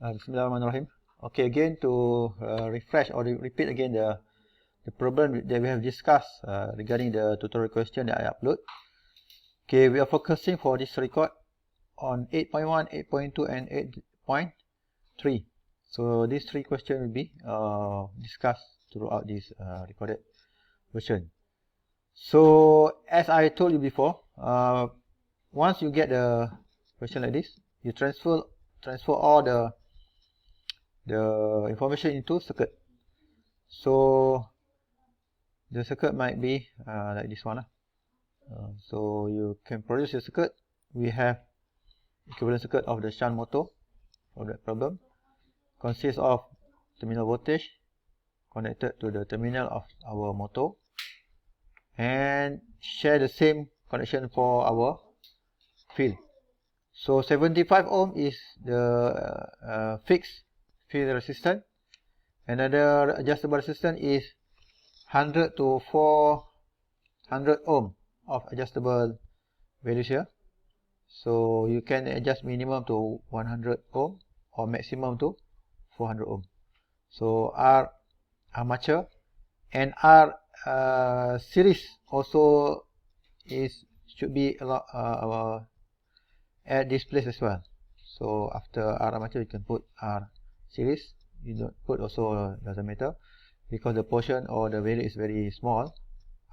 Bismillahirrahmanirrahim. Okay, again to refresh or repeat again the problem that we have discussed regarding the tutorial question that I upload. Okay, we are focusing for this record on 8.1, 8.2 and 8.3. So these three questions will be discussed throughout this recorded version. So as I told you before, once you get the question like this, you transfer all the information into circuit. So the circuit might be like this one. So you can produce a circuit. We have equivalent circuit of the shunt motor for that problem. Consists of terminal voltage connected to the terminal of our motor and share the same connection for our field. So 75 ohm is the fixed field resistance. Another adjustable resistance is 100 to 400 ohm of adjustable values here. So you can adjust minimum to 100 ohm or maximum to 400 ohm. So R armature and R series also should be at this place as well. So after R armature you can put R series. You don't put also doesn't matter because the portion or the value is very small.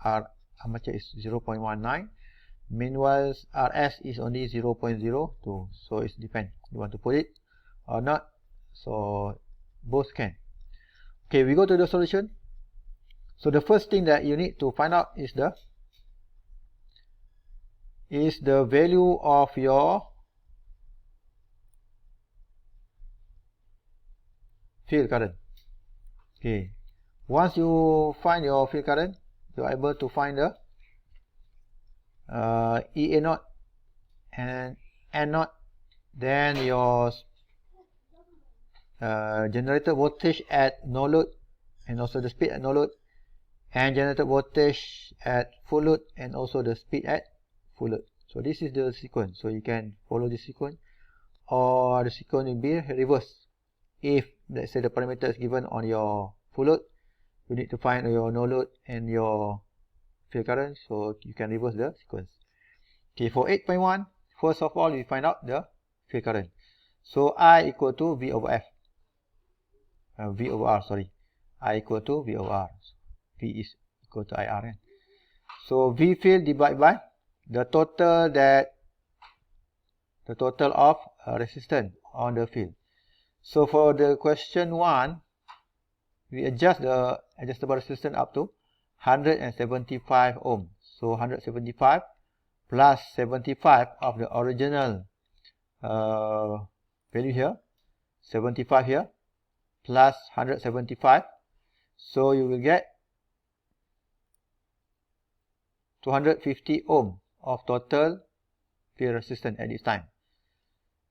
R armature is 0.19. Meanwhile RS is only 0.02. So it depends. You want to put it or not. So both can. Okay, we go to the solution. So the first thing that you need to find out is the value of your field current. Okay, once you find your field current, you are able to find the EA naught and N naught, then your generated voltage at no load and also the speed at no load, and generated voltage at full load and also the speed at full load. So this is the sequence. So you can follow this sequence, or the sequence will be reversed. If let's say the parameter is given on your full load, you need to find your no load and your field current, so you can reverse the sequence. Okay, for 8.1, first of all we find out the field current. So I equal to V over F. V over R, sorry. I equal to V over R. V is equal to IR. So V field divided by the total of resistance on the field. So for the question 1, we adjust the adjustable resistance up to 175 ohm. So 175 plus 75 of the original value here, 75 here, plus 175. So you will get 250 ohm of total field resistance at this time.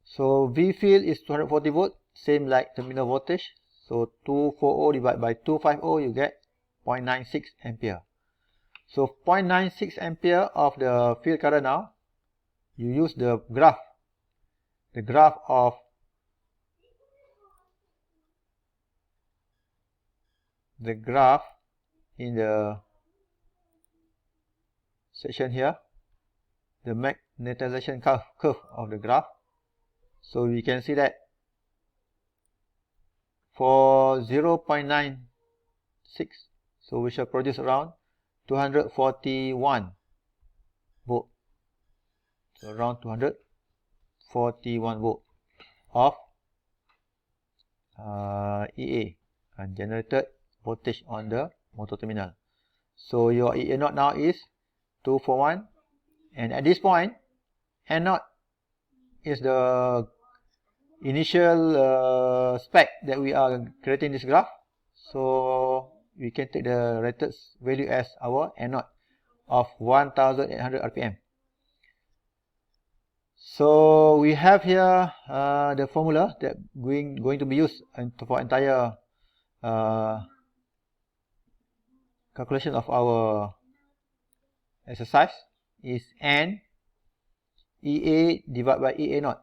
So V field is 240 volt, same like terminal voltage. So 240 divided by 250, you get 0.96 ampere. So 0.96 ampere of the field current now, you use the graph of in the section here, the magnetization curve of the graph. So we can see that for 0.96, so we shall produce around 241 volt. So around 241 volt of EA, generated voltage on the motor terminal. So your EA naught now is 241, and at this point N naught is the initial spec that we are creating this graph. So we can take the rated value as our N naught of 1800 RPM. So we have here the formula that going to be used for entire calculation of our exercise is N EA divided by EA naught.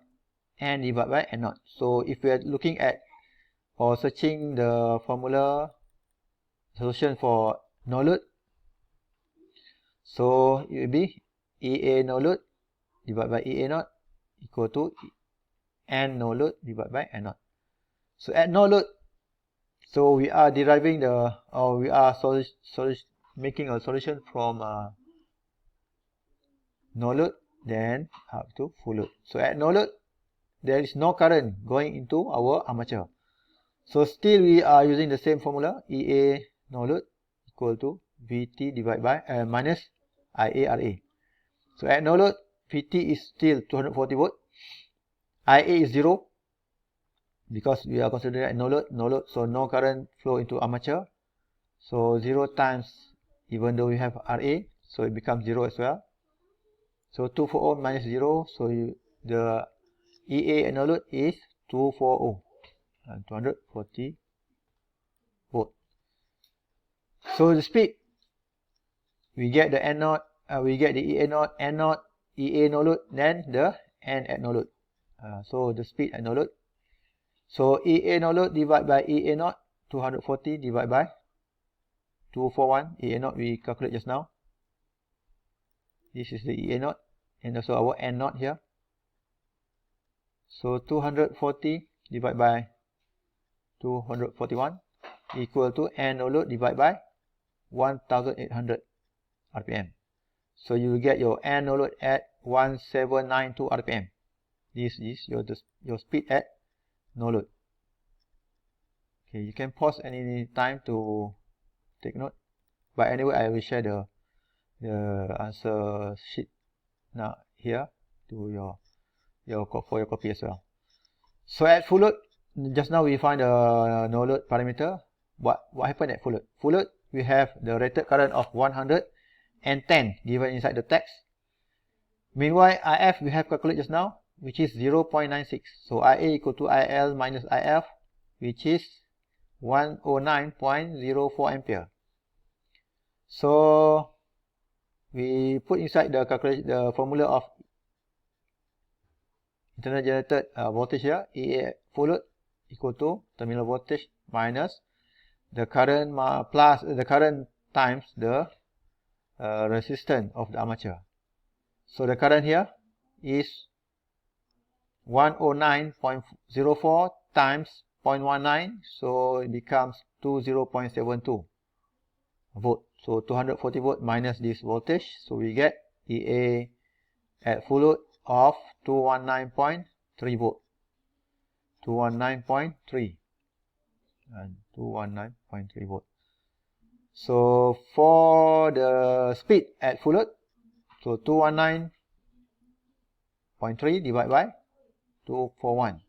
N divided by N naught. So if we are looking at or searching the formula solution for no load, so it will be EA no load divided by EA naught equal to N no load divided by N naught. So at no load, so we are deriving the, or we are making a solution from no load then up to full load. So at no load, there is no current going into our armature. So still we are using the same formula, EA no load equal to VT divided by minus IARA. So at no load, VT is still 240 volt, IA is 0 because we are considering at no load, so no current flow into armature. So 0 times, even though we have RA, so it becomes 0 as well. So 240 minus 0, so the EA at no load is 240 and 240 volt. So the speed, we get the N naught, we get the EA naught, N naught, EA no load, then the N at no load. So the speed at no load. So EA no load divided by EA naught, 240 divided by 241. EA naught we calculate just now. This is the EA naught and also our N naught here. So 240 divided by 241 equal to N no load divided by 1800 RPM. So you will get your N no load at 1792 RPM. This is your speed at no load. Okay, you can pause any time to take note. But anyway, I will share the answer sheet now here to for your copy as well. So at full load, just now we find the no load parameter. What happened at full load? Full load, we have the rated current of 110 given inside the text. Meanwhile, IF we have calculated just now, which is 0.96. So IA equal to IL minus IF, which is 109.04 ampere. So we put inside the formula of internal generated voltage here, EA full load equal to terminal voltage minus the current plus the current times the resistance of the armature. So the current here is 109.04 times 0.19, so it becomes 20.72 volt. So 240 volt minus this voltage, so we get EA at full load of 219.3 volt. 219.3 and 219.3 volt. So for the speed at full load, so 219.3 divided by 241.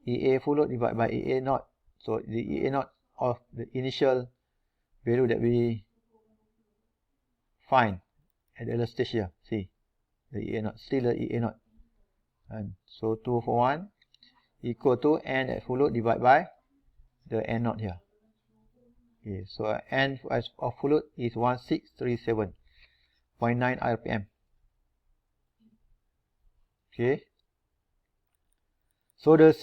EA full load divided by EA naught. So the EA naught of the initial value that we find at the earlier stage here. See, the EA naught, still the EA naught. And so 241 equal to N at full load divided by the N naught here. Okay, so N of full load is 1637.9 RPM. Okay. So the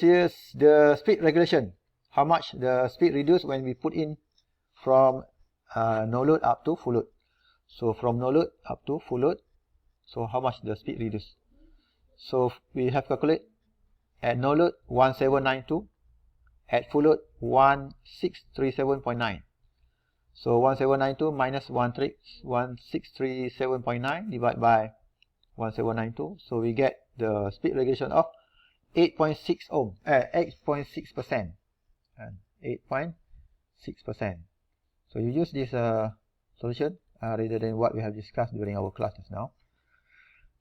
speed regulation, how much the speed reduced when we put in from no load up to full load. So from no load up to full load, so how much the speed reduced? So we have calculate at no load 1792, at full load 1637.9. So 1792 minus 1637.9 divided by 1792. So we get the speed regulation of 8.6 ohm, 8.6%, and 8.6%. So you use this solution rather than what we have discussed during our class just now.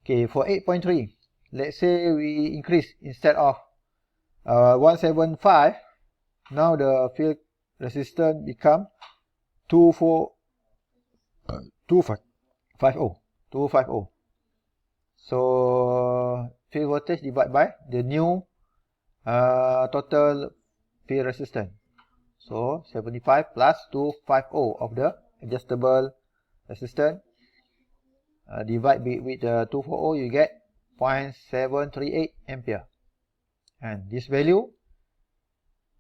Okay, for 8.3, let's say we increase instead of 175, now the field resistance become 250. So field voltage divided by the new total field resistance. So 75 plus 250 of the adjustable resistance. Divide with 240, you get 0.738 ampere. And this value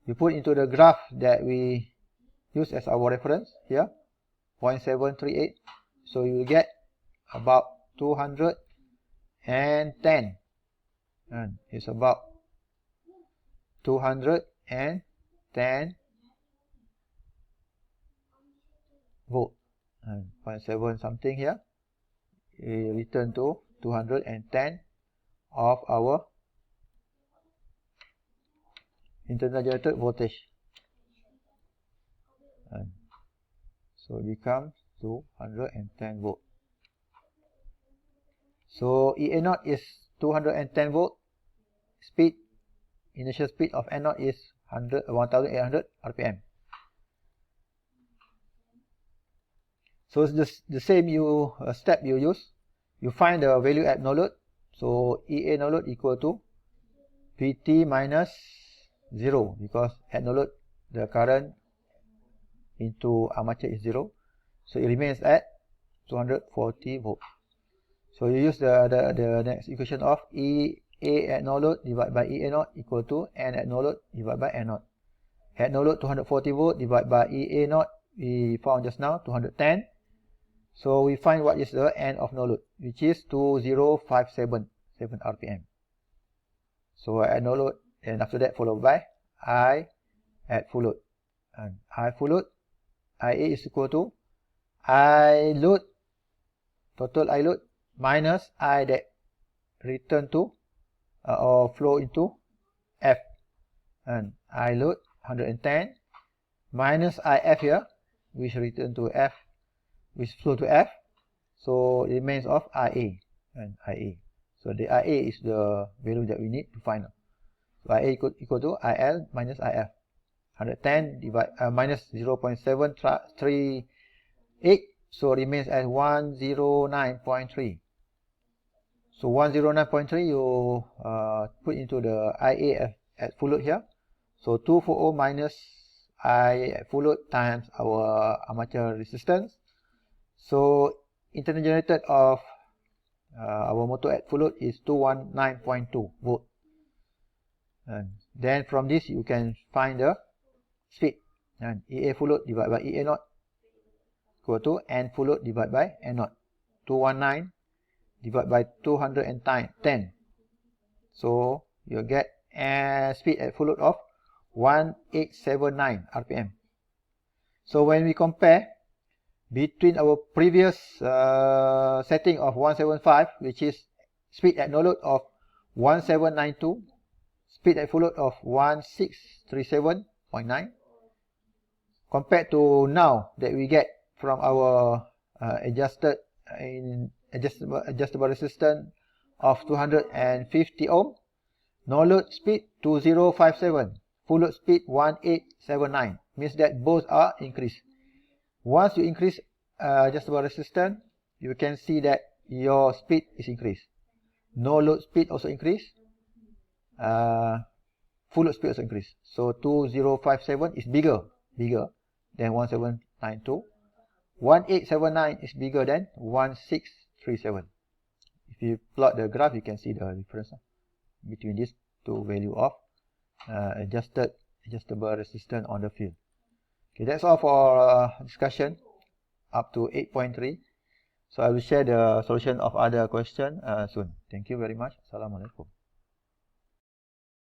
you put into the graph that we use as our reference here, 0.738. So you will get about 210, and it's about 210 volt, and 0.7 something here. We return to 210 of our internal generated voltage, and so it becomes 210 volt. So EA0 is 210 volt. Speed, initial speed of N0 is 1800 RPM. So it's the same step you use. You find the value at no load. So EA no load equal to PT minus 0, because at no load the current into armature is 0. So it remains at 240 volt. So you use the next equation of EA at no load divided by EA0 equal to N at no load divided by N0. At no load 240 volt divided by EA0 we found just now 210. So we find what is the N of no load, which is 2057 RPM. So at no load, and after that followed by I at full load. And I full load, IA is equal to I load, total I load, minus I that return to or flow into F. And I load 110 minus IF here, which return to F, which flow to F. So it remains of IA and IA. So the IA is the value that we need to find out. So IA equal to IL minus IF. 110 minus 0.738, so remains as 109.3. So 109.3 you put into the IA at full load here. So 240 minus I at full load times our armature resistance. So internal generated of our motor at full load is 219.2 volt. And then from this you can find the speed. And EA full load divided by EA0 equal to N full load divided by N0. 219 divided by 210. So you get speed at full load of 1879 RPM. So when we compare between our previous setting of 175, which is speed at no load of 1792, speed at full load of 1637.9, compared to now that we get from our adjustable resistance of 250 ohm, no load speed 2057, full load speed 1879, means that both are increased. Once you increase adjustable resistance, you can see that your speed is increased. No load speed also increased. Full load speed also increased. So 2057 is bigger than 1792. 1879 is bigger than 1637. If you plot the graph, you can see the difference between these two value of adjustable resistance on the field. Okay, that's all for discussion up to 8.3. So I will share the solution of other question soon. Thank you very much. Assalamualaikum.